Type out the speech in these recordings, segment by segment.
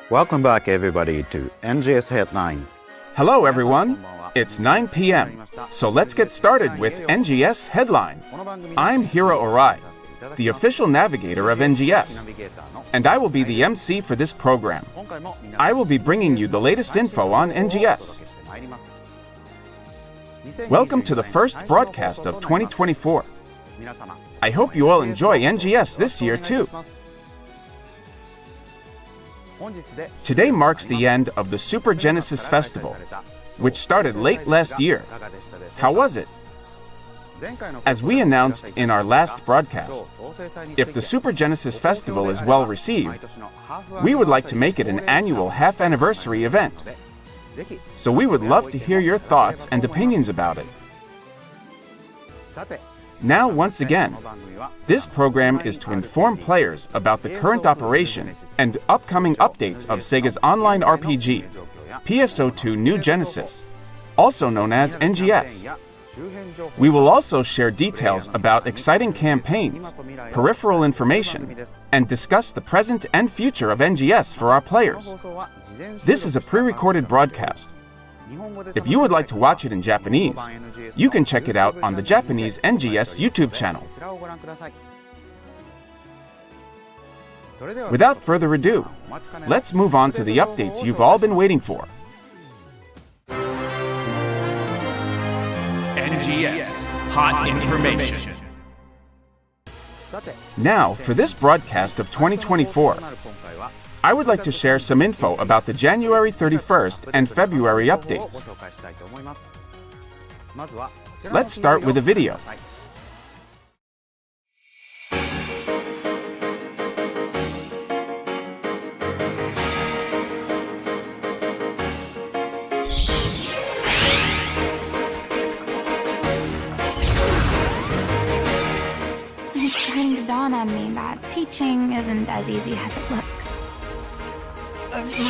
Welcome back everybody to NGS Headline. Hello everyone, it's 9 p.m. So let's get started with NGS Headline. I'm Hiro Arai, the official navigator of NGS, and I will be the MC for this program. I will be bringing you the latest info on NGS. Welcome to the first broadcast of 2024. I hope you all enjoy NGS this year too. Today marks the end of the Super Genesis Festival, which started late last year. How was it? As we announced in our last broadcast, if the Super Genesis Festival is well received, we would like to make it an annual half-anniversary event. So we would love to hear your thoughts and opinions about it. Now, once again, this program is to inform players about the current operation and upcoming updates of Sega's online RPG, PSO2 NEW GENESIS, also known as NGS. We will also share details about exciting campaigns, peripheral information, and discuss the present and future of NGS for our players. This is a pre-recorded broadcast. If you would like to watch it in Japanese, you can check it out on the Japanese NGS YouTube channel. Without further ado, let's move on to the updates you've all been waiting for. NGS Hot Infomation. Now, for this broadcast of 2024, I would like to share some info about the January 31st and February updates. Let's start with a video. It's starting to dawn on me that teaching isn't as easy as it looks.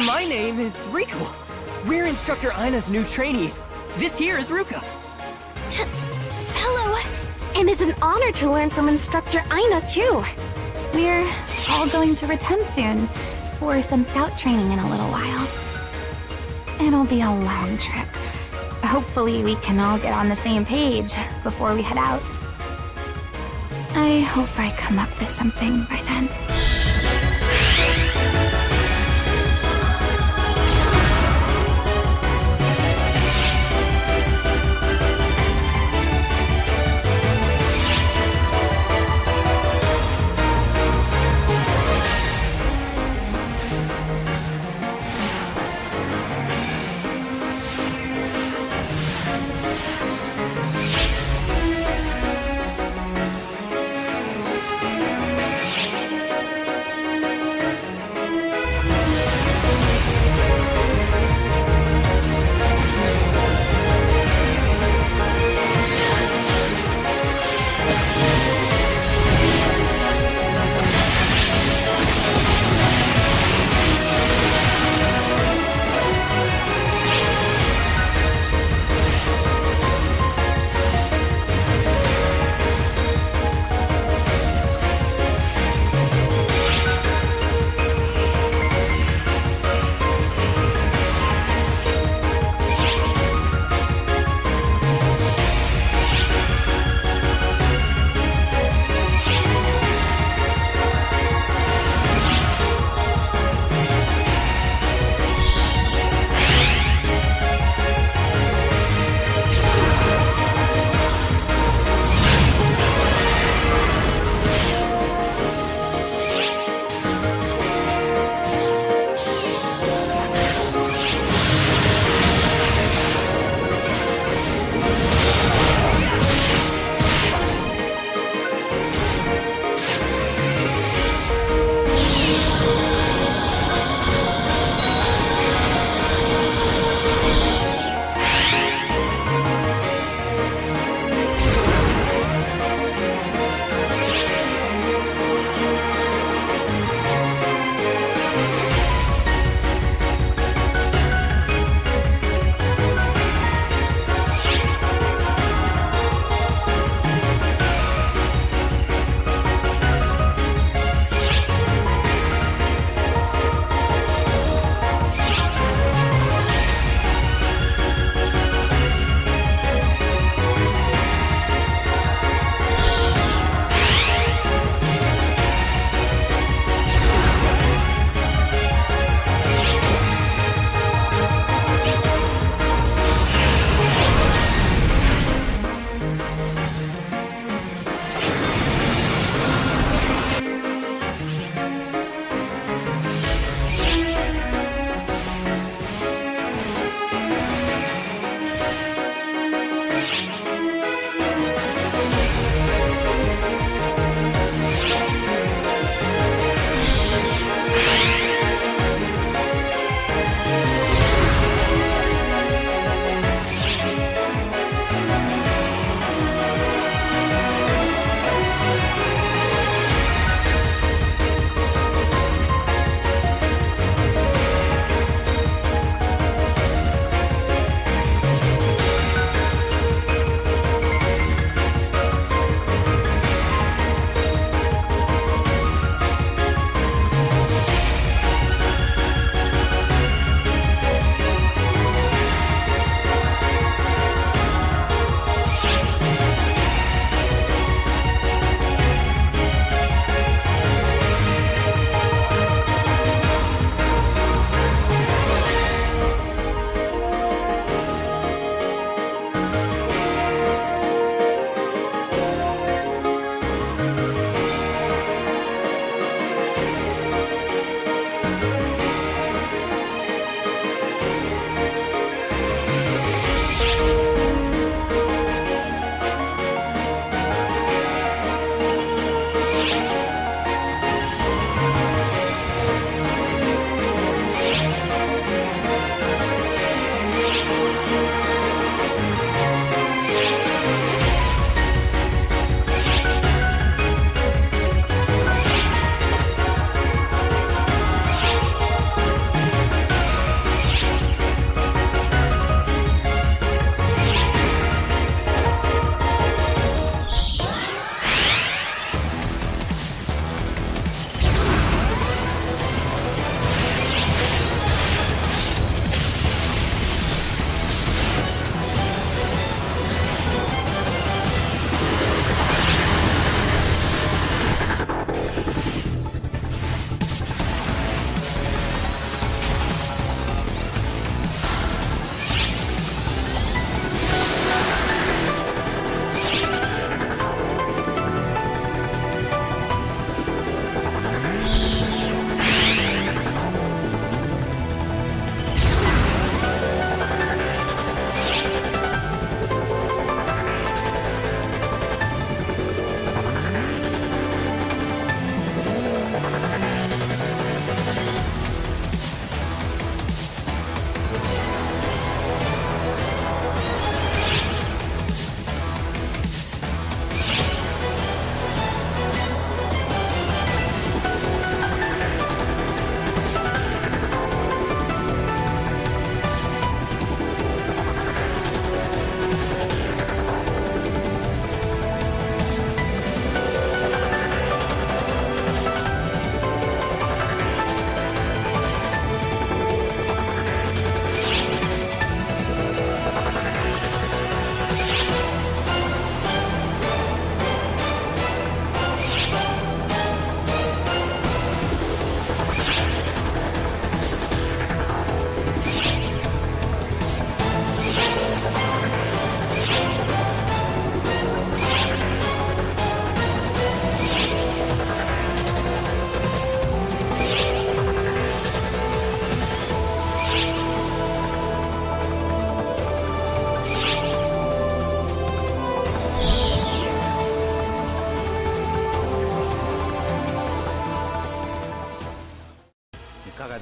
My name is Rico. We're Instructor Aina's new trainees. This here is Ruka. Hello, and it's an honor to learn from Instructor Aina too. We're all going to Retem soon for some scout training in a little while. It'll be a long trip. Hopefully we can all get on the same page before we head out. I hope I come up with something by then.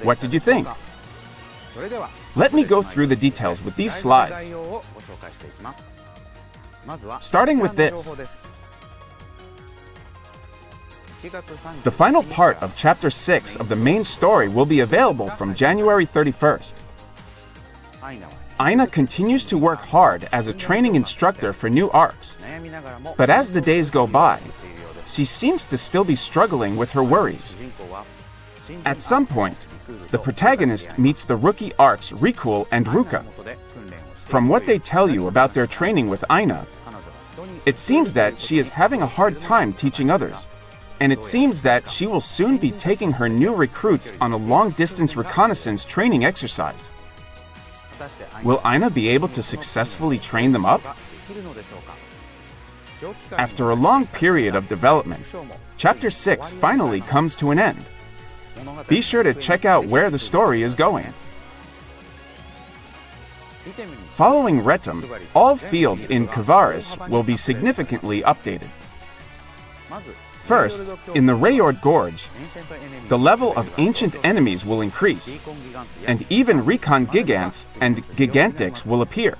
What did you think? Let me go through the details with these slides. Starting with this. The final part of Chapter 6 of the main story will be available from January 31st. Aina continues to work hard as a training instructor for new arcs, but as the days go by, she seems to still be struggling with her worries. At some point, the protagonist meets the rookie arcs Rikul and Ruka. From what they tell you about their training with Aina, it seems that she is having a hard time teaching others, and it seems that she will soon be taking her new recruits on a long-distance reconnaissance training exercise. Will Aina be able to successfully train them up? After a long period of development, Chapter 6 finally comes to an end. Be sure to check out where the story is going. Following Retum, all fields in Kavaris will be significantly updated. First, in the Rayord Gorge, the level of ancient enemies will increase, and even Recon Gigants and Gigantics will appear.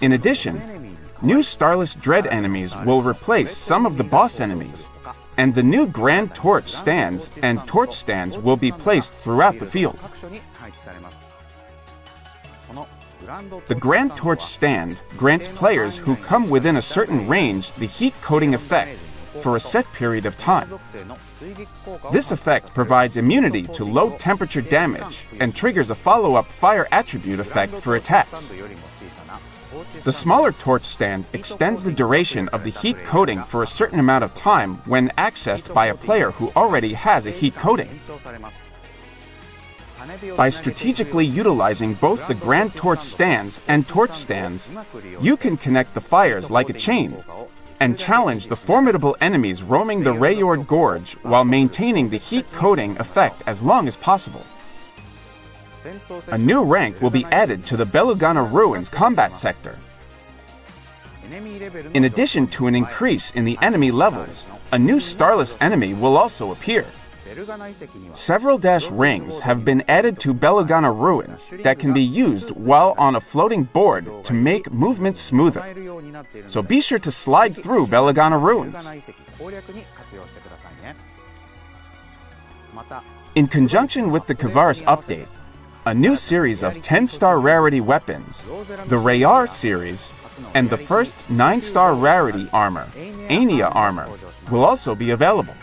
In addition, new Starless Dread enemies will replace some of the boss enemies, and the new Grand Torch stands and Torch stands will be placed throughout the field. The Grand Torch stand grants players who come within a certain range the heat coating effect for a set period of time. This effect provides immunity to low temperature damage and triggers a follow-up fire attribute effect for attacks. The smaller torch stand extends the duration of the heat coating for a certain amount of time when accessed by a player who already has a heat coating. By strategically utilizing both the Grand Torch stands and torch stands, you can connect the fires like a chain and challenge the formidable enemies roaming the Rayord Gorge while maintaining the heat coating effect as long as possible. A new rank will be added to the Belugana Ruins combat sector. In addition to an increase in the enemy levels, a new starless enemy will also appear. Several dash rings have been added to Belugana Ruins that can be used while on a floating board to make movement smoother. So be sure to slide through Belugana Ruins. In conjunction with the Kavaris update, a new series of 10-star rarity weapons, the Rayar series, and the first 9-star rarity armor, Ania armor, will also be available.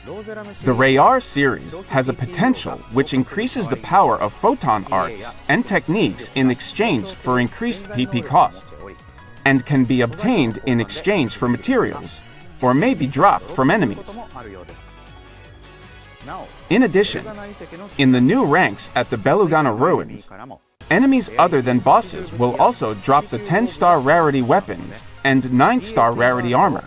The Rayar series has a potential which increases the power of photon arts and techniques in exchange for increased PP cost, and can be obtained in exchange for materials, or may be dropped from enemies. In addition, in the new ranks at the Belugana Ruins, enemies other than bosses will also drop the 10-star rarity weapons and 9-star rarity armor.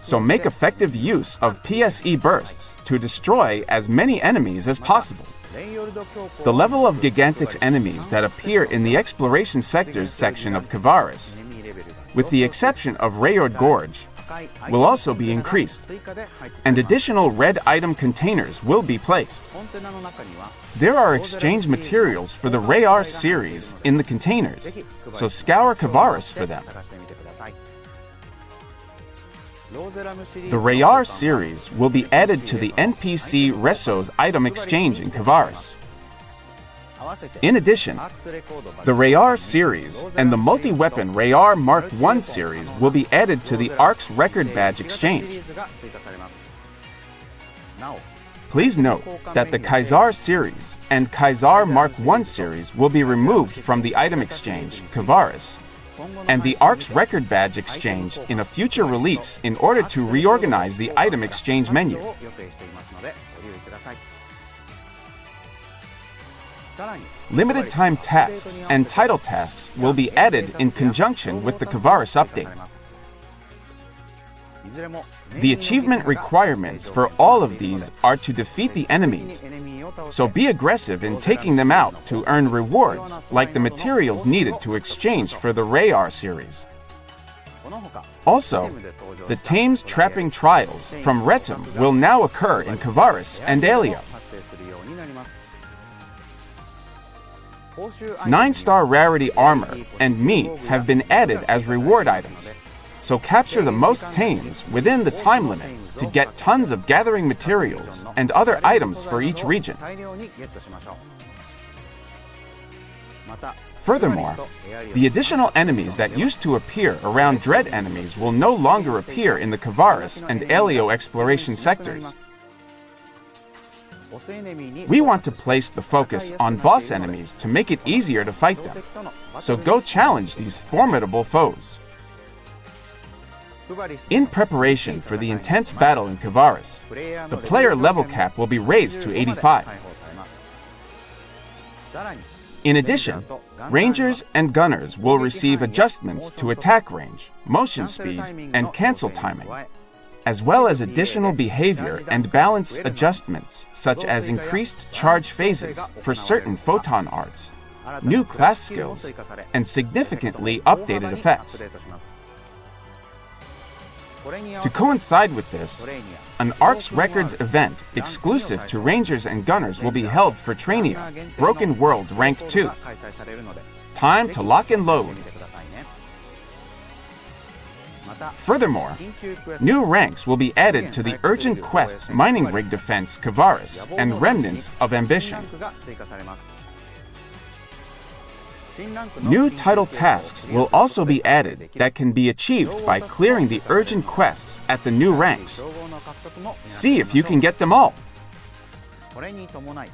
So make effective use of PSE bursts to destroy as many enemies as possible. The level of Gigantics enemies that appear in the Exploration Sectors section of Kavaris, with the exception of Rayord Gorge, will also be increased, and additional red item containers will be placed. There are exchange materials for the Rayar series in the containers, so scour Kavaris for them. The Rayar series will be added to the NPC Reso's item exchange in Kavaris. In addition, the Rayar series and the multi-weapon Rayar Mark I series will be added to the ARC's record badge exchange. Please note that the Kaisar series and Kaisar Mark I series will be removed from the item exchange, Kavaris, and the ARC's record badge exchange in a future release in order to reorganize the item exchange menu. Limited time tasks and title tasks will be added in conjunction with the Kavaris update. The achievement requirements for all of these are to defeat the enemies, so be aggressive in taking them out to earn rewards like the materials needed to exchange for the Rayar series. Also, the Thames Trapping Trials from Retum will now occur in Kavaris and Alia. 9-star rarity armor and meat have been added as reward items. So capture the most tames within the time limit to get tons of gathering materials and other items for each region. Furthermore, the additional enemies that used to appear around dread enemies will no longer appear in the Kavaris and Aleo exploration sectors. We want to place the focus on boss enemies to make it easier to fight them, so go challenge these formidable foes. In preparation for the intense battle in Kavaris, the player level cap will be raised to 85. In addition, Rangers and Gunners will receive adjustments to attack range, motion speed, and cancel timing, as well as additional behavior and balance adjustments such as increased charge phases for certain photon arts, new class skills, and significantly updated effects. To coincide with this, an ARCS Records event exclusive to Rangers and Gunners will be held for Trainia, Broken World Rank 2. Time to lock and load. Furthermore, new ranks will be added to the Urgent Quests Mining Rig Defense Kavaris and Remnants of Ambition. New title tasks will also be added that can be achieved by clearing the urgent quests at the new ranks. See if you can get them all.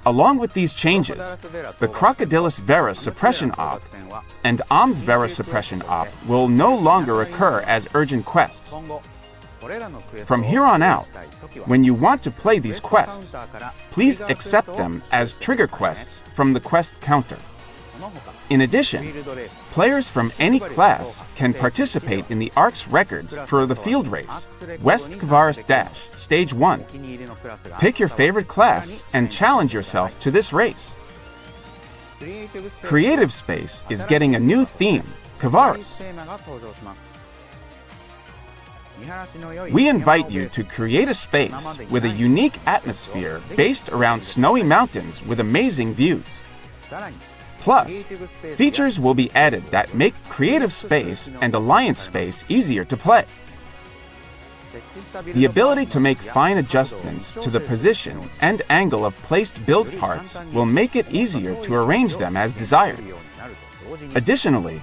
Along with these changes, the Crocodilus Vera Suppression Op and Oms Vera Suppression Op will no longer occur as urgent quests. From here on out, when you want to play these quests, please accept them as trigger quests from the quest counter. In addition, players from any class can participate in the ARCS Records for the field race, West Kavaris Dash, Stage 1. Pick your favorite class and challenge yourself to this race. Creative Space is getting a new theme, Kavaris. We invite you to create a space with a unique atmosphere based around snowy mountains with amazing views. Plus, features will be added that make Creative Space and Alliance Space easier to play. The ability to make fine adjustments to the position and angle of placed build parts will make it easier to arrange them as desired. Additionally,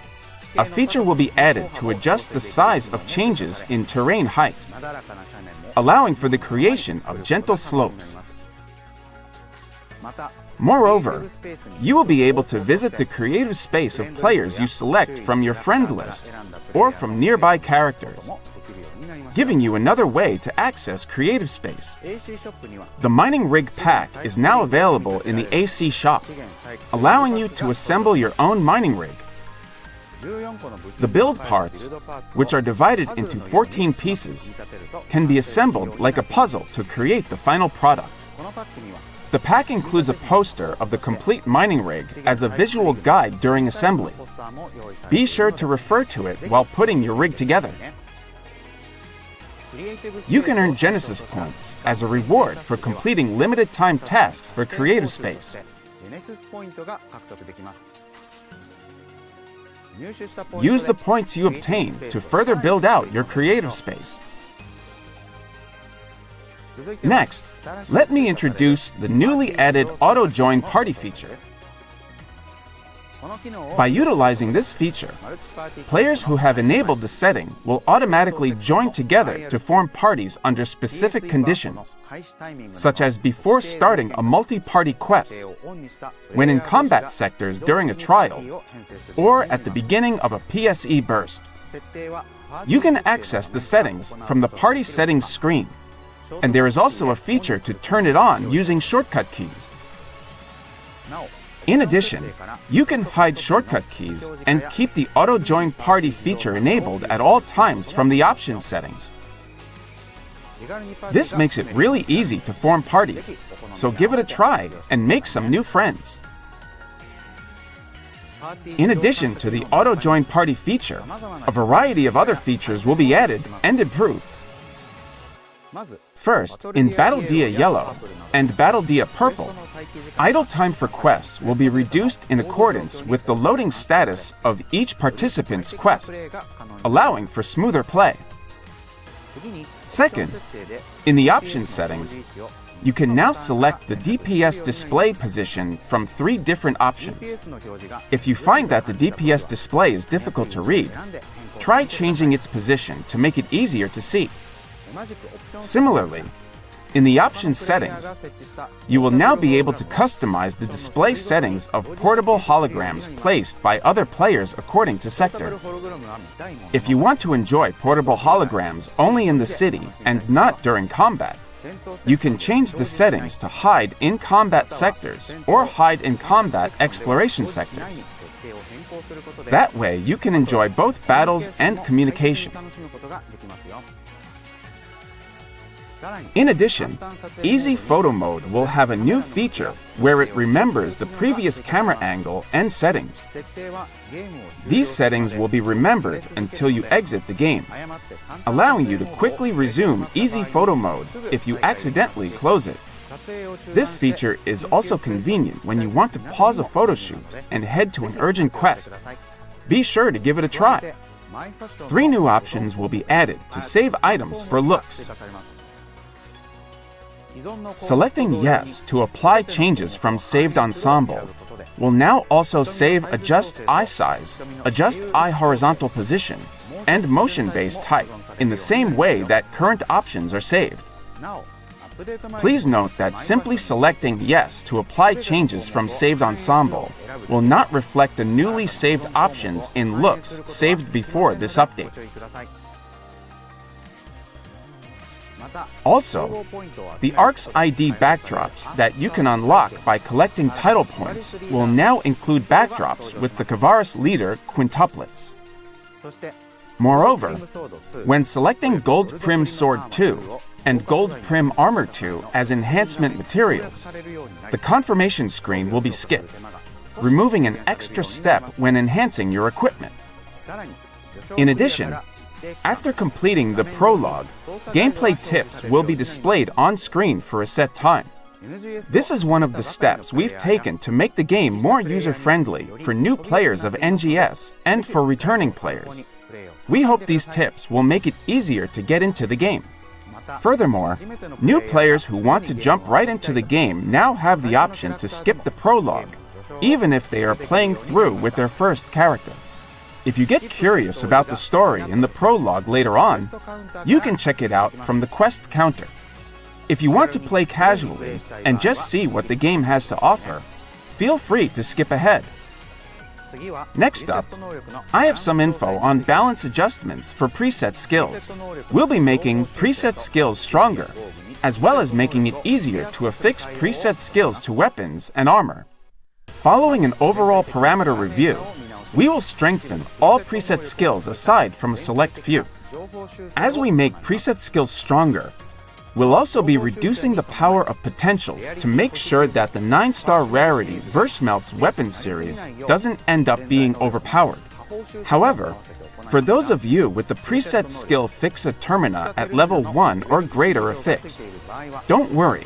a feature will be added to adjust the size of changes in terrain height, allowing for the creation of gentle slopes. Moreover, you will be able to visit the creative space of players you select from your friend list or from nearby characters, giving you another way to access creative space. The Mining Rig Pack is now available in the AC shop, allowing you to assemble your own mining rig. The build parts, which are divided into 14 pieces, can be assembled like a puzzle to create the final product. The pack includes a poster of the complete mining rig as a visual guide during assembly. Be sure to refer to it while putting your rig together. You can earn Genesis points as a reward for completing limited time tasks for Creative Space. Use the points you obtain to further build out your Creative Space. Next, let me introduce the newly added auto-join party feature. By utilizing this feature, players who have enabled the setting will automatically join together to form parties under specific conditions, such as before starting a multi-party quest, when in combat sectors during a trial, or at the beginning of a PSE burst. You can access the settings from the Party Settings screen, and there is also a feature to turn it on using shortcut keys. In addition, you can hide shortcut keys and keep the auto-join party feature enabled at all times from the options settings. This makes it really easy to form parties, so give it a try and make some new friends. In addition to the auto-join party feature, a variety of other features will be added and improved. First, in Battle Dia Yellow and Battle Dia Purple, Idle time for quests will be reduced in accordance with the loading status of each participant's quest, allowing for smoother play. Second, in the options settings, you can now select the DPS display position from 3 different options. If you find that the DPS display is difficult to read, try changing its position to make it easier to see. Similarly, in the options settings, you will now be able to customize the display settings of portable holograms placed by other players according to sector. If you want to enjoy portable holograms only in the city and not during combat, you can change the settings to hide in combat sectors or hide in combat exploration sectors. That way, you can enjoy both battles and communication. In addition, Easy Photo Mode will have a new feature where it remembers the previous camera angle and settings. These settings will be remembered until you exit the game, allowing you to quickly resume Easy Photo Mode if you accidentally close it. This feature is also convenient when you want to pause a photo shoot and head to an urgent quest. Be sure to give it a try. 3 new options will be added to save items for looks. Selecting Yes to apply changes from saved ensemble will now also save Adjust Eye Size, Adjust Eye Horizontal Position, and Motion-based Type in the same way that current options are saved. Please note that simply selecting Yes to apply changes from saved ensemble will not reflect the newly saved options in looks saved before this update. Also, the ARC's ID backdrops that you can unlock by collecting title points will now include backdrops with the Kavaris leader quintuplets. Moreover, when selecting Gold Prim Sword 2 and Gold Prim Armor 2 as enhancement materials, the confirmation screen will be skipped, removing an extra step when enhancing your equipment. In addition, after completing the prologue, gameplay tips will be displayed on screen for a set time. This is one of the steps we've taken to make the game more user-friendly for new players of NGS and for returning players. We hope these tips will make it easier to get into the game. Furthermore, new players who want to jump right into the game now have the option to skip the prologue, even if they are playing through with their first character. If you get curious about the story in the prologue later on, you can check it out from the quest counter. If you want to play casually and just see what the game has to offer, feel free to skip ahead. Next up, I have some info on balance adjustments for preset skills. We'll be making preset skills stronger, as well as making it easier to affix preset skills to weapons and armor. Following an overall parameter review, we will strengthen all preset skills aside from a select few. As we make preset skills stronger, we'll also be reducing the power of potentials to make sure that the 9-star rarity Versmelt's weapon series doesn't end up being overpowered. However, for those of you with the preset skill Fixa Termina at level 1 or greater affixed, don't worry,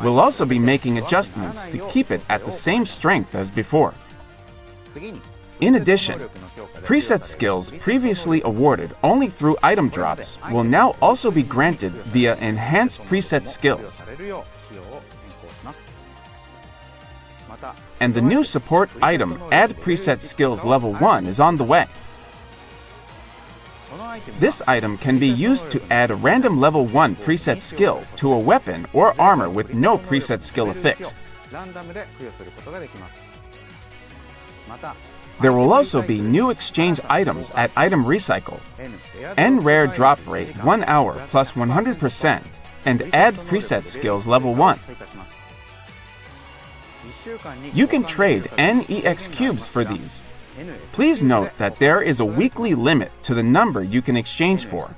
we'll also be making adjustments to keep it at the same strength as before. In addition, preset skills previously awarded only through item drops will now also be granted via enhanced preset skills. And the new support item Add Preset Skills Level 1 is on the way. This item can be used to add a random level 1 preset skill to a weapon or armor with no preset skill affixed. There will also be new exchange items at Item Recycle, N-Rare Drop Rate 1 hour plus 100%, and Add Preset Skills Level 1. You can trade NEX cubes for these. Please note that there is a weekly limit to the number you can exchange for.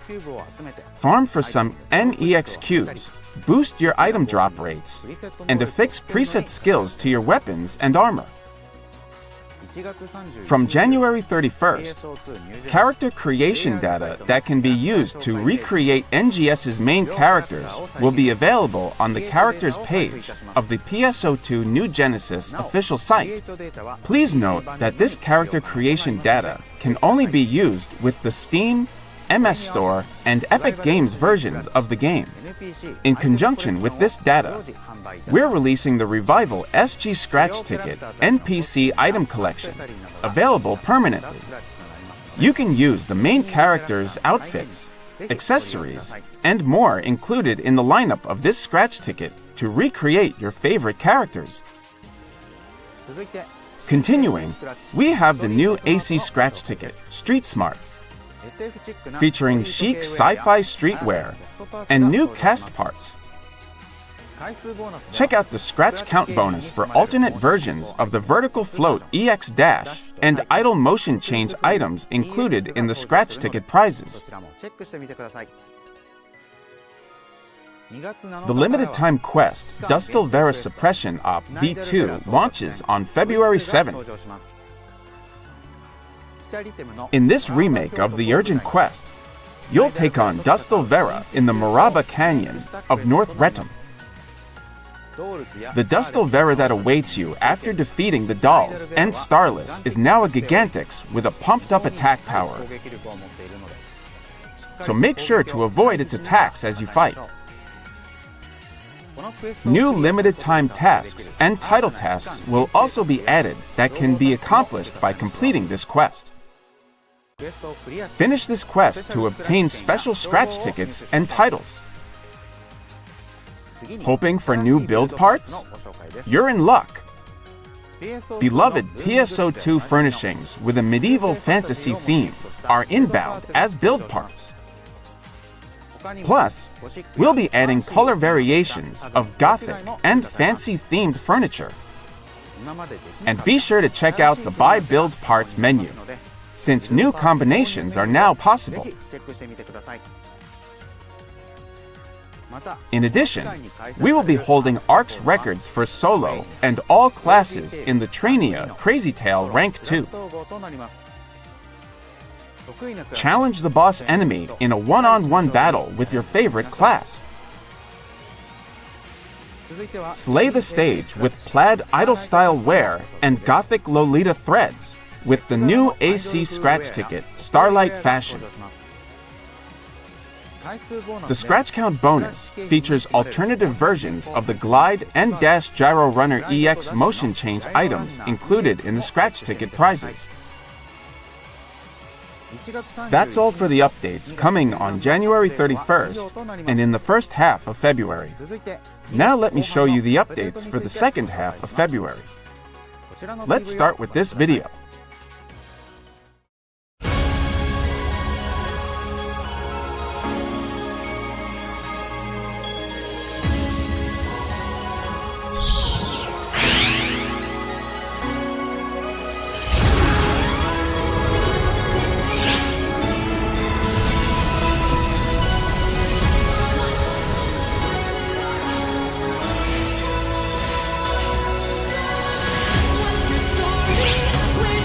Farm for some NEX cubes, boost your item drop rates, and affix preset skills to your weapons and armor. From January 31st, character creation data that can be used to recreate NGS's main characters will be available on the characters page of the PSO2 New Genesis official site. Please note that this character creation data can only be used with the Steam, MS Store, and Epic Games versions of the game. In conjunction with this data, we're releasing the Revival SG Scratch Ticket NPC item collection, available permanently. You can use the main characters' outfits, accessories, and more included in the lineup of this scratch ticket to recreate your favorite characters. Continuing, we have the new AC Scratch Ticket, Street Smart, featuring chic sci-fi streetwear and new cast parts. Check out the scratch count bonus for alternate versions of the Vertical Float EX Dash and Idle Motion Change items included in the scratch ticket prizes. The limited time quest Dustal Vera Suppression Op V2 launches on February 7th. In this remake of the urgent quest, you'll take on Dustal Vera in the Moraba Canyon of North Retum. The Dustal Vera that awaits you after defeating the dolls and Starless is now a Gigantix with a pumped-up attack power. So make sure to avoid its attacks as you fight. New limited-time tasks and title tasks will also be added that can be accomplished by completing this quest. Finish this quest to obtain special scratch tickets and titles. Hoping for new build parts? You're in luck! Beloved PSO2 furnishings with a medieval fantasy theme are inbound as build parts. Plus, we'll be adding color variations of Gothic and fancy-themed furniture. And be sure to check out the Buy Build Parts menu, since new combinations are now possible. In addition, we will be holding ARC's records for solo and all classes in the Trainia Crazy Tail Rank 2. Challenge the boss enemy in a one-on-one battle with your favorite class. Slay the stage with plaid idol-style wear and Gothic Lolita threads with the new AC Scratch Ticket Starlight Fashion. The Scratch Count bonus features alternative versions of the Glide and Dash Gyro Runner EX motion change items included in the Scratch Ticket prizes. That's all for the updates coming on January 31st and in the first half of February. Now let me show you the updates for the second half of February. Let's start with this video. What's your story?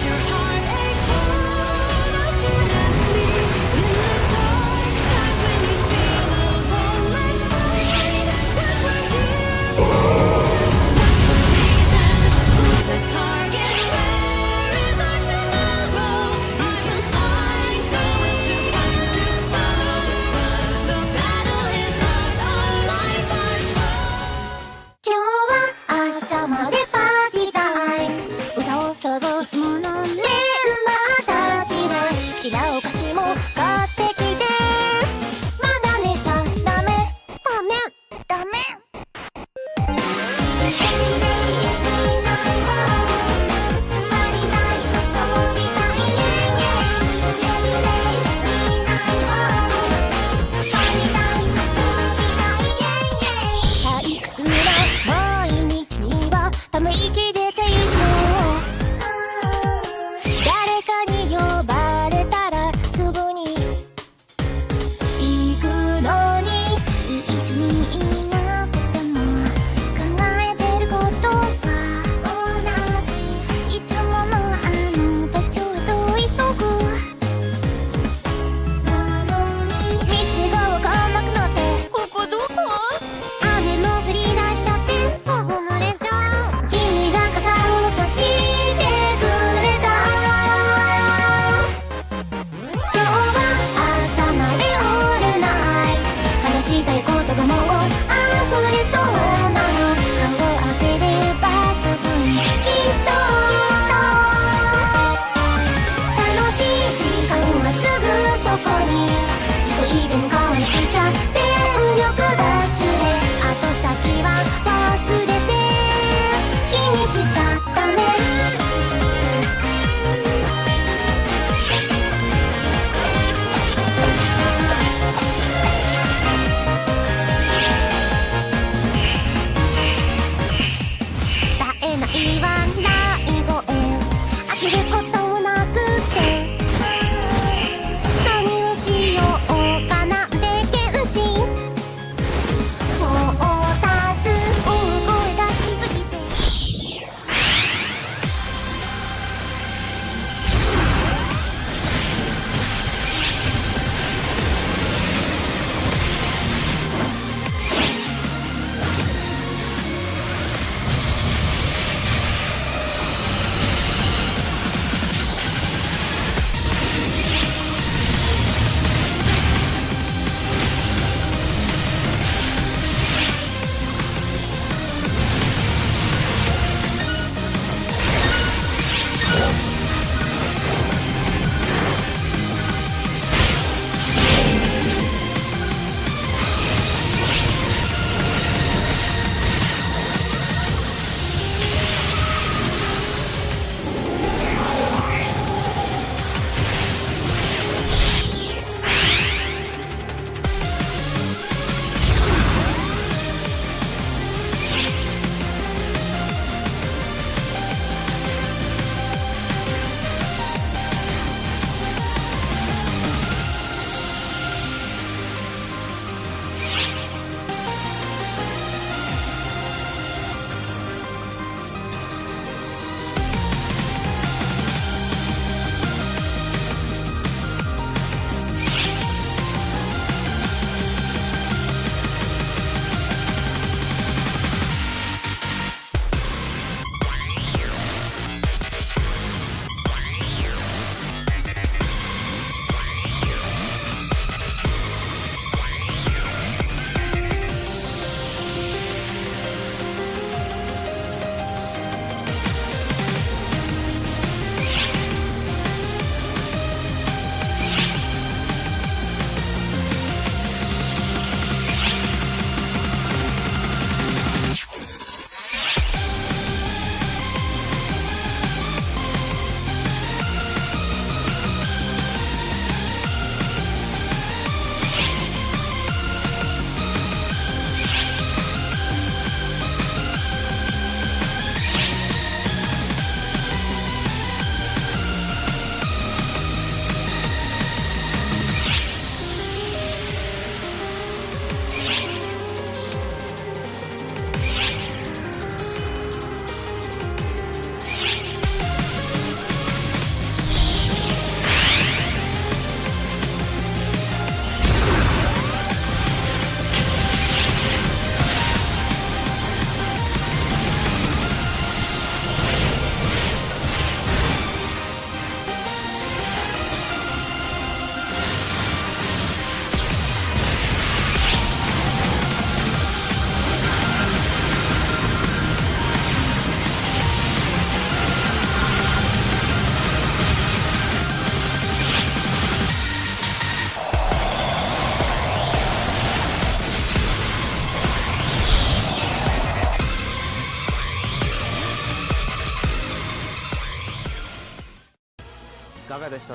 たいことがもう溢れそうなの顔を合わせればすぐにきっと楽しい時間はすぐそこに急いで向かわなくちゃ全力ダッシュで後先は忘れて気にしちゃダメ絶えない笑い声飽きることもなくて何をしようかなって現地上達大声出しすぎて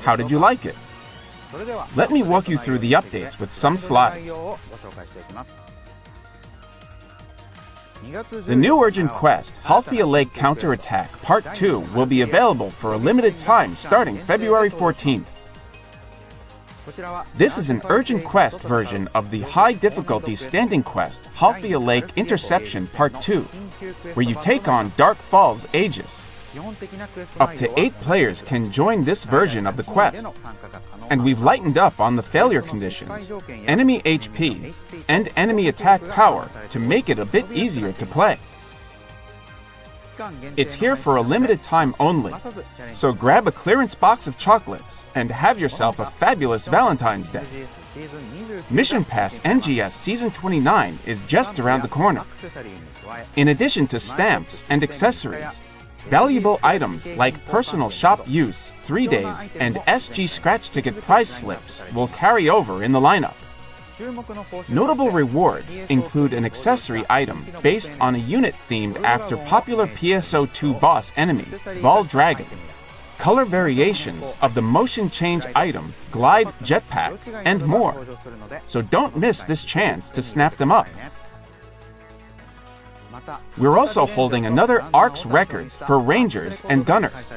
How did you like it? Let me walk you through the updates with some slides. The new urgent quest, Halfia Lake Counterattack Part 2, will be available for a limited time starting February 14th. This is an urgent quest version of the high difficulty standing quest, Halfia Lake Interception Part 2, where you take on Dark Falls Aegis. Up to 8 players can join this version of the quest, and we've lightened up on the failure conditions, enemy HP, and enemy attack power to make it a bit easier to play. It's here for a limited time only, so grab a clearance box of chocolates and have yourself a fabulous Valentine's Day. Mission Pass NGS Season 29 is just around the corner. In addition to stamps and accessories, valuable items like personal shop use 3 days and SG scratch ticket prize slips will carry over in the lineup. Notable rewards include an accessory item based on a unit themed after popular PSO2 boss enemy, Ball Dragon, color variations of the motion change item, Glide Jetpack, and more. So don't miss this chance to snap them up. We're also holding another ARCS records for Rangers and Gunners.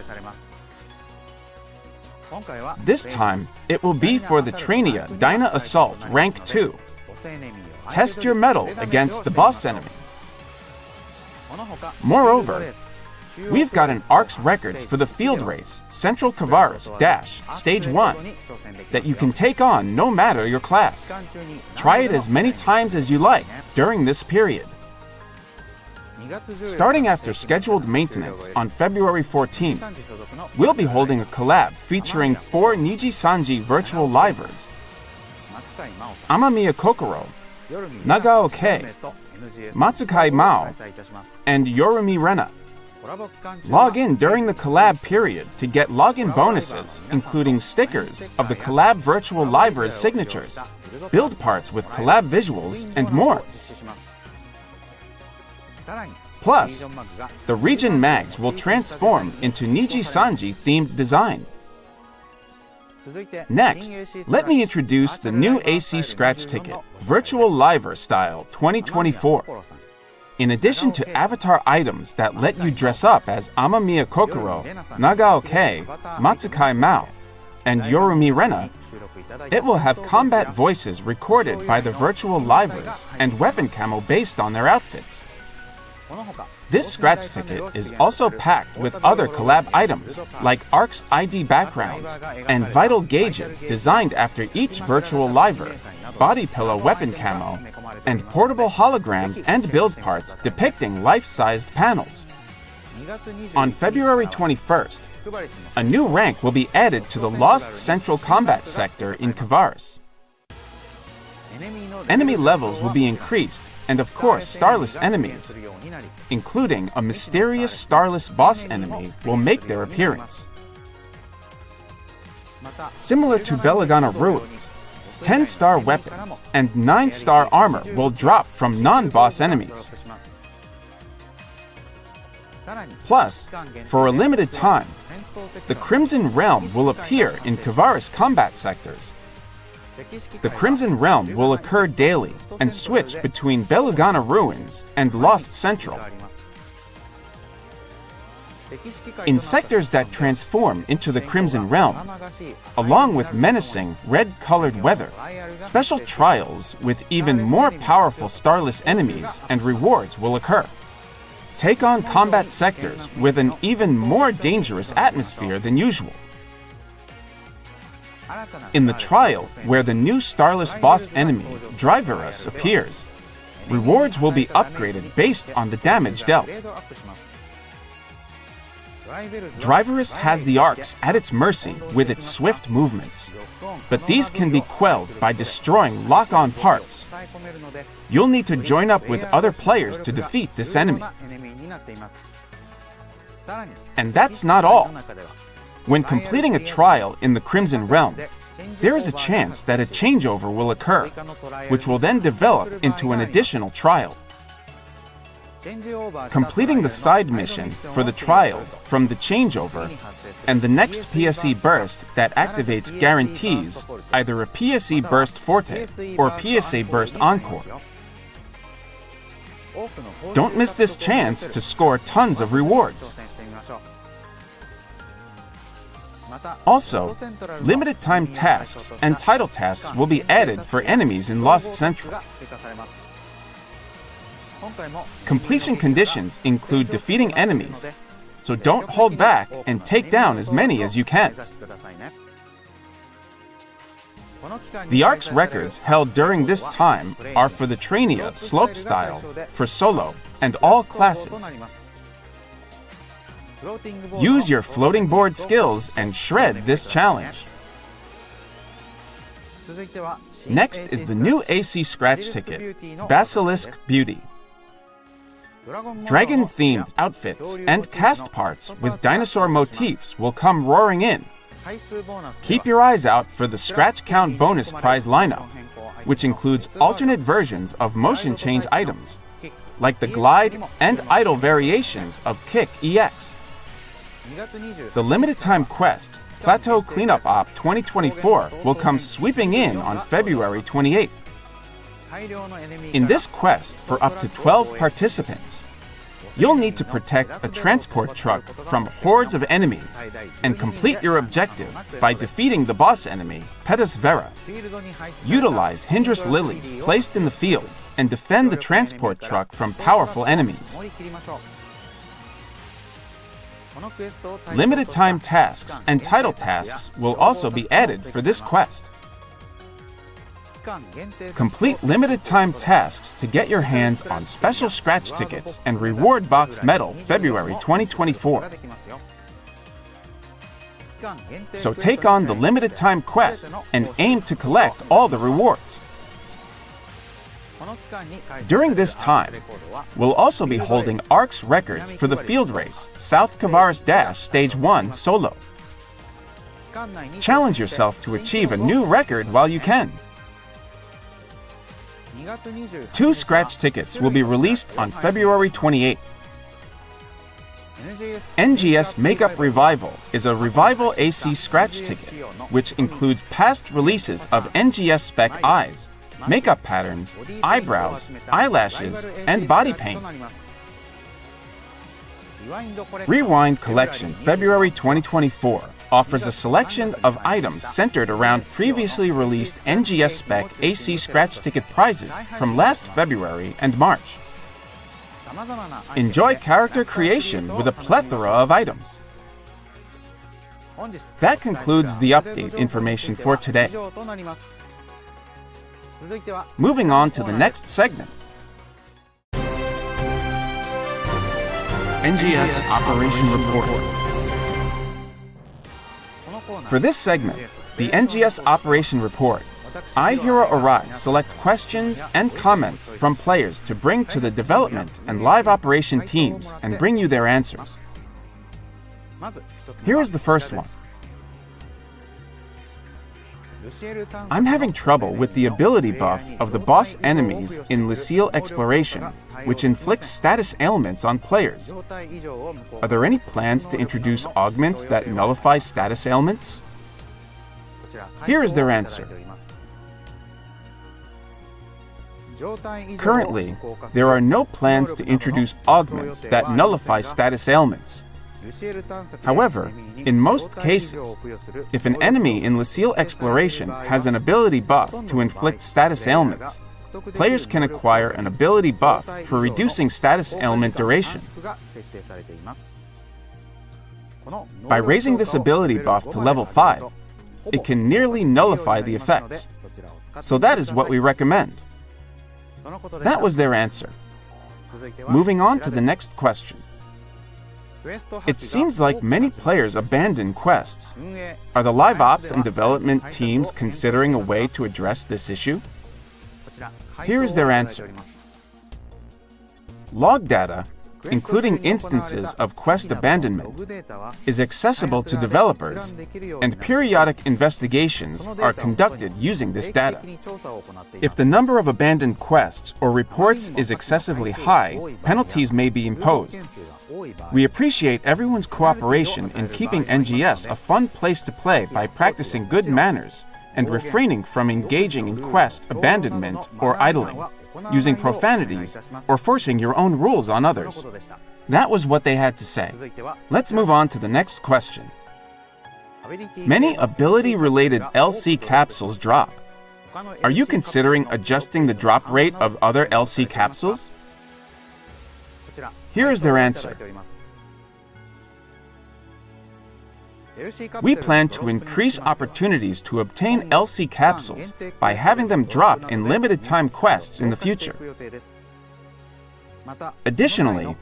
This time, it will be for the Trainia Dyna Assault Rank 2. Test your mettle against the boss enemy. Moreover, we've got an ARCS records for the field race Central Kavaris - Stage 1 that you can take on no matter your class. Try it as many times as you like during this period. Starting after scheduled maintenance on February 14th, we'll be holding a collab featuring 4 Niji Sanji virtual livers: Amamiya Kokoro, Nagao Kei, Matsukai Mao, and Yorumi Rena. Log in during the collab period to get login bonuses, including stickers of the collab virtual livers' signatures, build parts with collab visuals, and more. Plus, the region mags will transform into Niji Sanji themed design. Next, let me introduce the new AC Scratch Ticket, Virtual Liver Style 2024. In addition to avatar items that let you dress up as Amamiya Kokoro, Nagao Kei, Matsukai Mao, and Yorumi Rena, it will have combat voices recorded by the virtual livers and weapon camo based on their outfits. This scratch ticket is also packed with other collab items like ARCS ID backgrounds and vital gauges designed after each virtual liver, body pillow weapon camo, and portable holograms and build parts depicting life-sized panels. On February 21st, a new rank will be added to the Lost Central Combat Sector in Kavaris. Enemy levels will be increased, and of course starless enemies, including a mysterious starless boss enemy, will make their appearance. Similar to Belagana Ruins, 10-star weapons and 9-star armor will drop from non-boss enemies. Plus, for a limited time, the Crimson Realm will appear in Kavaris combat sectors. The Crimson Realm will occur daily and switch between Belagana Ruins and Lost Central. In sectors that transform into the Crimson Realm, along with menacing red-colored weather, special trials with even more powerful starless enemies and rewards will occur. Take on combat sectors with an even more dangerous atmosphere than usual. In the trial, where the new starless boss enemy, Driverus, appears, rewards will be upgraded based on the damage dealt. Driverus has the arcs at its mercy with its swift movements, but these can be quelled by destroying lock-on parts. You'll need to join up with other players to defeat this enemy. And that's not all. When completing a trial in the Crimson Realm, there is a chance that a changeover will occur, which will then develop into an additional trial. Completing the side mission for the trial from the changeover and the next PSE burst that activates guarantees either a PSE burst forte or PSA burst encore. Don't miss this chance to score tons of rewards. Also, limited time tasks and title tasks will be added for enemies in Lost Central. Completion conditions include defeating enemies, so don't hold back and take down as many as you can. The ARCS records held during this time are for the Trainia slope style, for solo, and all classes. Use your floating board skills and shred this challenge. Next is the new AC scratch ticket, Basilisk Beauty. Dragon-themed outfits and cast parts with dinosaur motifs will come roaring in. Keep your eyes out for the scratch count bonus prize lineup, which includes alternate versions of motion change items, like the glide and idle variations of Kick EX. The limited time quest, Plateau Cleanup Op 2024, will come sweeping in on February 28th. In this quest for up to 12 participants, you'll need to protect a transport truck from hordes of enemies and complete your objective by defeating the boss enemy, Pedus Vera. Utilize Hindrus lilies placed in the field and defend the transport truck from powerful enemies. Limited time tasks and title tasks will also be added for this quest. Complete limited time tasks to get your hands on special scratch tickets and reward box medal February 2024. So take on the limited time quest and aim to collect all the rewards. During this time, we'll also be holding ARC's records for the field race, South Kavaris Dash Stage 1 Solo. Challenge yourself to achieve a new record while you can. 2 scratch tickets will be released on February 28th. NGS Makeup Revival is a Revival AC scratch ticket, which includes past releases of NGS Spec eyes, makeup patterns, eyebrows, eyelashes, and body paint. Rewind Collection February 2024 offers a selection of items centered around previously released NGS Spec AC scratch ticket prizes from last February and March. Enjoy character creation with a plethora of items. That concludes the update information for today. Moving on to the next segment. NGS Operation Report. For this segment, the NGS Operation Report, I, Hiro Arai, select questions and comments from players to bring to the development and live operation teams and bring you their answers. Here is the first one. I'm having trouble with the ability buff of the boss enemies in Lucille Exploration, which inflicts status ailments on players. Are there any plans to introduce augments that nullify status ailments? Here is their answer. Currently, there are no plans to introduce augments that nullify status ailments. However, in most cases, if an enemy in Lucille Exploration has an ability buff to inflict status ailments, players can acquire an ability buff for reducing status ailment duration. By raising this ability buff to level 5, it can nearly nullify the effects. So that is what we recommend. That was their answer. Moving on to the next question. It seems like many players abandon quests. Are the live ops and development teams considering a way to address this issue? Here is their answer. Log data, including instances of quest abandonment, is accessible to developers, and periodic investigations are conducted using this data. If the number of abandoned quests or reports is excessively high, penalties may be imposed. We appreciate everyone's cooperation in keeping NGS a fun place to play by practicing good manners and refraining from engaging in quest abandonment or idling, using profanities, or forcing your own rules on others. That was what they had to say. Let's move on to the next question. Many ability-related LC capsules drop. Are you considering adjusting the drop rate of other LC capsules? Here is their answer. We plan to increase opportunities to obtain LC capsules by having them drop in limited time quests in the future. Additionally,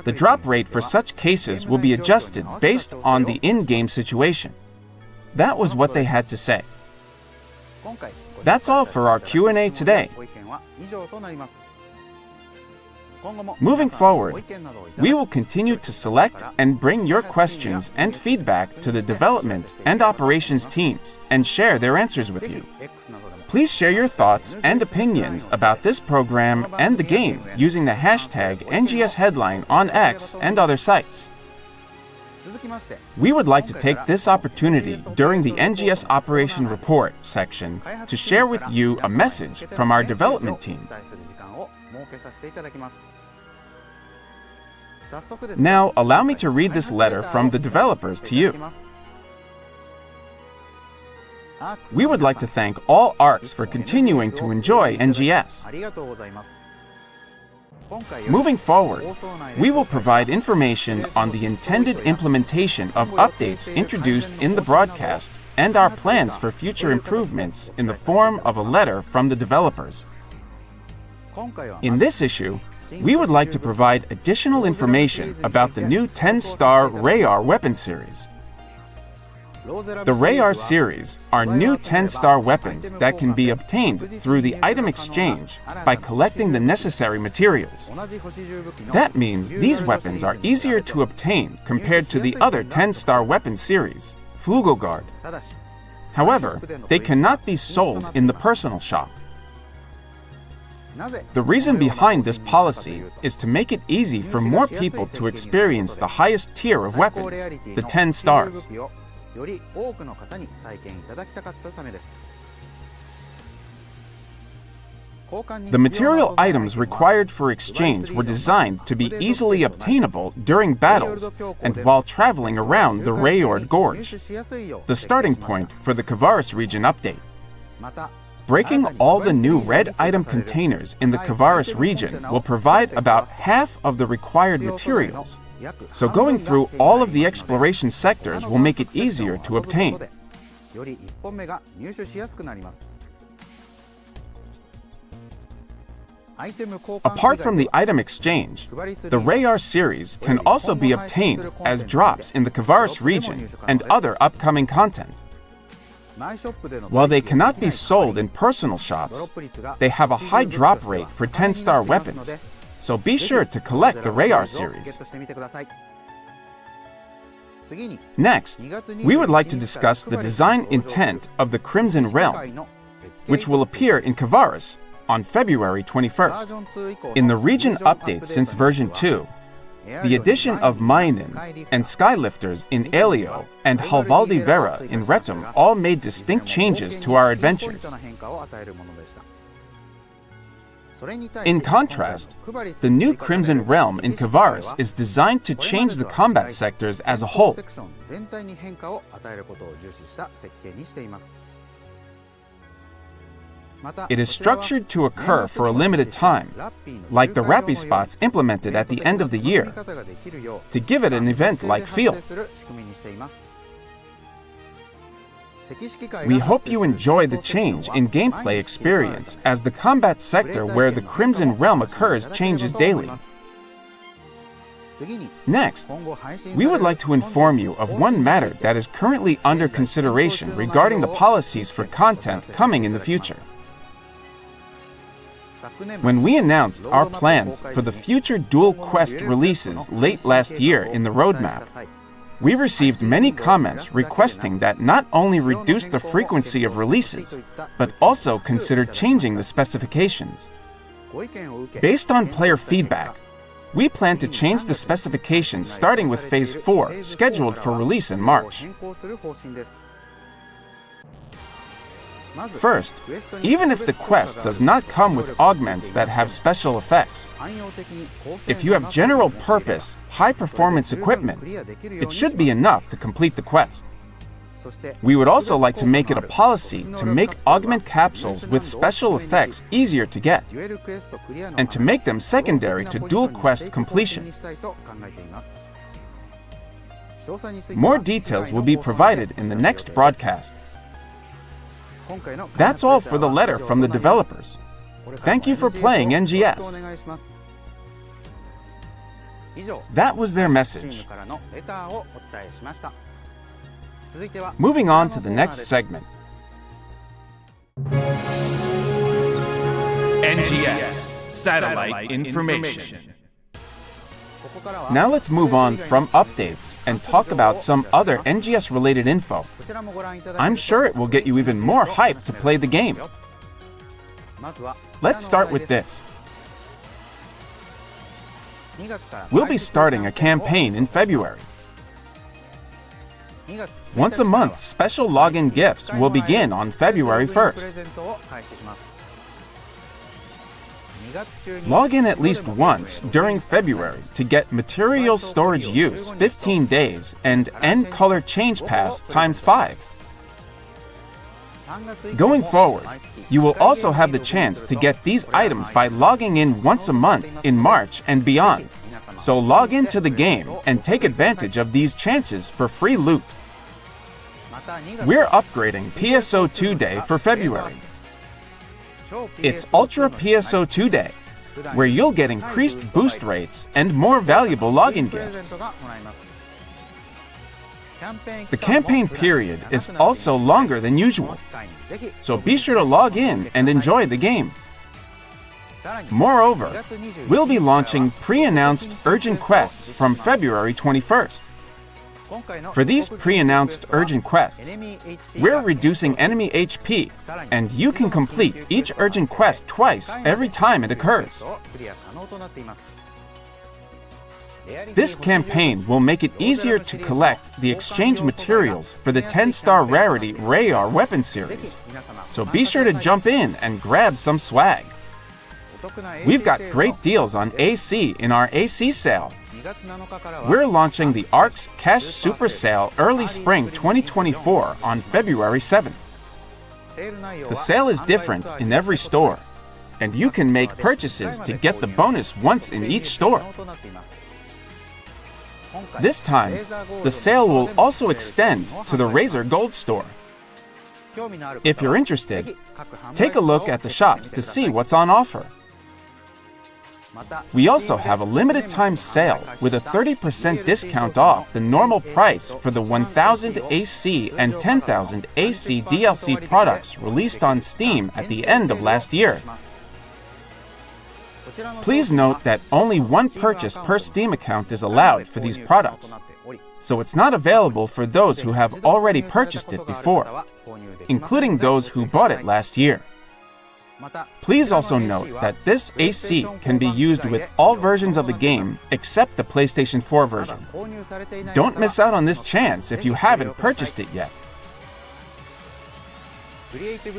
the drop rate for such cases will be adjusted based on the in-game situation. That was what they had to say. That's all for our Q&A today. Moving forward, we will continue to select and bring your questions and feedback to the development and operations teams and share their answers with you. Please share your thoughts and opinions about this program and the game using the hashtag NGS Headline on X and other sites. We would like to take this opportunity during the NGS Operation Report section to share with you a message from our development team. Now, allow me to read this letter from the developers to you. We would like to thank all ARCs for continuing to enjoy NGS. Moving forward, we will provide information on the intended implementation of updates introduced in the broadcast and our plans for future improvements in the form of a letter from the developers. In this issue, we would like to provide additional information about the new 10-star Rayar weapon series. The Rayar series are new 10-star weapons that can be obtained through the item exchange by collecting the necessary materials. That means these weapons are easier to obtain compared to the other 10-star weapon series, Flugogard. However, they cannot be sold in the personal shop. The reason behind this policy is to make it easy for more people to experience the highest tier of weapons, the 10 stars. The material items required for exchange were designed to be easily obtainable during battles and while traveling around the Rayard Gorge, the starting point for the Kavaris region update. Breaking all the new red item containers in the Kavaris region will provide about half of the required materials, so going through all of the exploration sectors will make it easier to obtain. Apart from the item exchange, the Rayar series can also be obtained as drops in the Kavaris region and other upcoming content. While they cannot be sold in personal shops, they have a high drop rate for 10-star weapons, so be sure to collect the Rayar series. Next, we would like to discuss the design intent of the Crimson Realm, which will appear in Kavaris on February 21st. In the region update since version 2, the addition of Mainin and Skylifters in Elio and Halvaldi Vera in Retum all made distinct changes to our adventures. In contrast, the new Crimson Realm in Kavaris is designed to change the combat sectors as a whole. It is structured to occur for a limited time, like the Rappy spots implemented at the end of the year, to give it an event-like feel. We hope you enjoy the change in gameplay experience as the combat sector where the Crimson Realm occurs changes daily. Next, we would like to inform you of one matter that is currently under consideration regarding the policies for content coming in the future. When we announced our plans for the future Dual Quest releases late last year in the roadmap, we received many comments requesting that not only reduce the frequency of releases, but also consider changing the specifications. Based on player feedback, we plan to change the specifications starting with Phase 4, scheduled for release in March. First, even if the quest does not come with augments that have special effects, if you have general-purpose, high-performance equipment, it should be enough to complete the quest. We would also like to make it a policy to make augment capsules with special effects easier to get, and to make them secondary to dual quest completion. More details will be provided in the next broadcast. That's all for the letter from the developers. Thank you for playing NGS. That was their message. Moving on to the next segment. NGS Satellite Infomation. Now let's move on from updates and talk about some other NGS-related info. I'm sure it will get you even more hyped to play the game. Let's start with this. We'll be starting a campaign in February. Once a month, special login gifts will begin on February 1st. Log in at least once during February to get material storage use 15 days and N color change pass times 5. Going forward, you will also have the chance to get these items by logging in once a month in March and beyond. So log into the game and take advantage of these chances for free loot. We're upgrading PSO2 Day for February. It's Ultra PSO2 Day, where you'll get increased boost rates and more valuable login gifts. The campaign period is also longer than usual, so be sure to log in and enjoy the game. Moreover, we'll be launching pre-announced urgent quests from February 21st. For these pre-announced urgent quests, we're reducing enemy HP, and you can complete each urgent quest twice every time it occurs. This campaign will make it easier to collect the exchange materials for the 10-star rarity Rayar weapon series, so be sure to jump in and grab some swag. We've got great deals on AC in our AC sale. We're launching the ARC's Cash Super Sale Early Spring 2024 on February 7th. The sale is different in every store, and you can make purchases to get the bonus once in each store. This time, the sale will also extend to the Razer Gold Store. If you're interested, take a look at the shops to see what's on offer. We also have a limited time sale with a 30% discount off the normal price for the 1000 AC and 10,000 AC DLC products released on Steam at the end of last year. Please note that only one purchase per Steam account is allowed for these products, so it's not available for those who have already purchased it before, including those who bought it last year. Please also note that this AC can be used with all versions of the game except the PlayStation 4 version. Don't miss out on this chance if you haven't purchased it yet.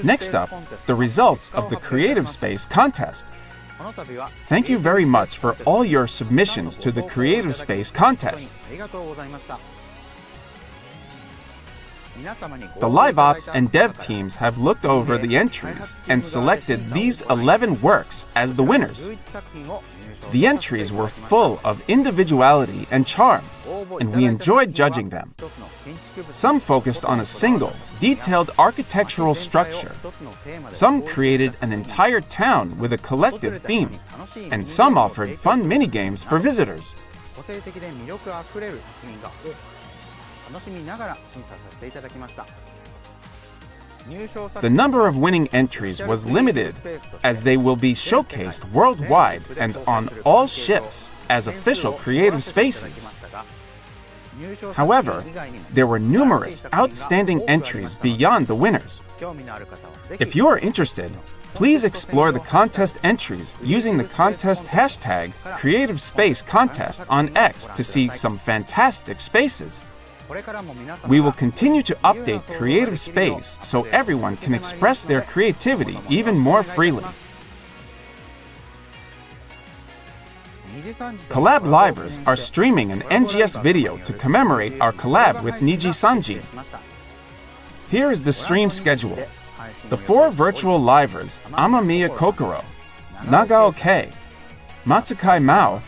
Next up, the results of the Creative Space contest. Thank you very much for all your submissions to the Creative Space contest. The Live Ops and Dev teams have looked over the entries and selected these 11 works as the winners. The entries were full of individuality and charm, and we enjoyed judging them. Some focused on a single, detailed architectural structure. Some created an entire town with a collective theme, and some offered fun minigames for visitors. The number of winning entries was limited, as they will be showcased worldwide and on all ships as official creative spaces. However, there were numerous outstanding entries beyond the winners. If you are interested, please explore the contest entries using the contest hashtag CreativeSpaceContest on X to see some fantastic spaces. We will continue to update Creative Space so everyone can express their creativity even more freely. Collab Livers are streaming an NGS video to commemorate our collab with Niji Sanji. Here is the stream schedule. The 4 virtual livers, Amamiya Kokoro, Nagao Kei, Matsukai Mao,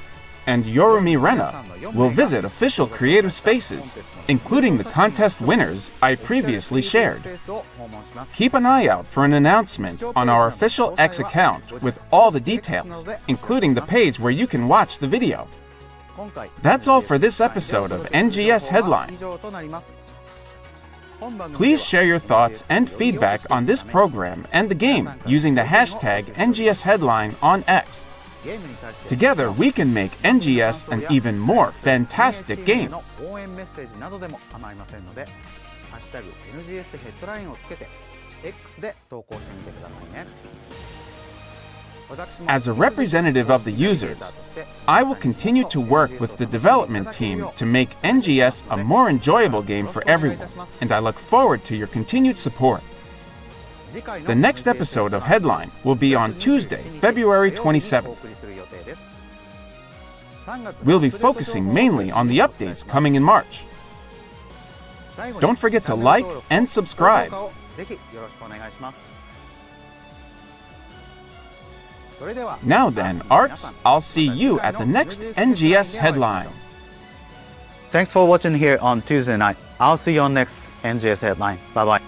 and Yorumi Rena, will visit official creative spaces, including the contest winners I previously shared. Keep an eye out for an announcement on our official X account with all the details, including the page where you can watch the video. That's all for this episode of NGS Headline. Please share your thoughts and feedback on this program and the game using the hashtag NGS Headline on X. Together, we can make NGS an even more fantastic game. 応援メッセージなどでも構いませんので、ハッシュタグ NGS ヘッドラインをつけて X で投稿してみてくださいね。 As a representative of the users, I will continue to work with the development team to make NGS a more enjoyable game for everyone, and I look forward to your continued support. The next episode of Headline will be on Tuesday, February 27th. We'll be focusing mainly on the updates coming in March. Don't forget to like and subscribe. Now then, Arts, I'll see you at the next NGS Headline. Thanks for watching here on Tuesday night. I'll see you on next NGS Headline. Bye bye.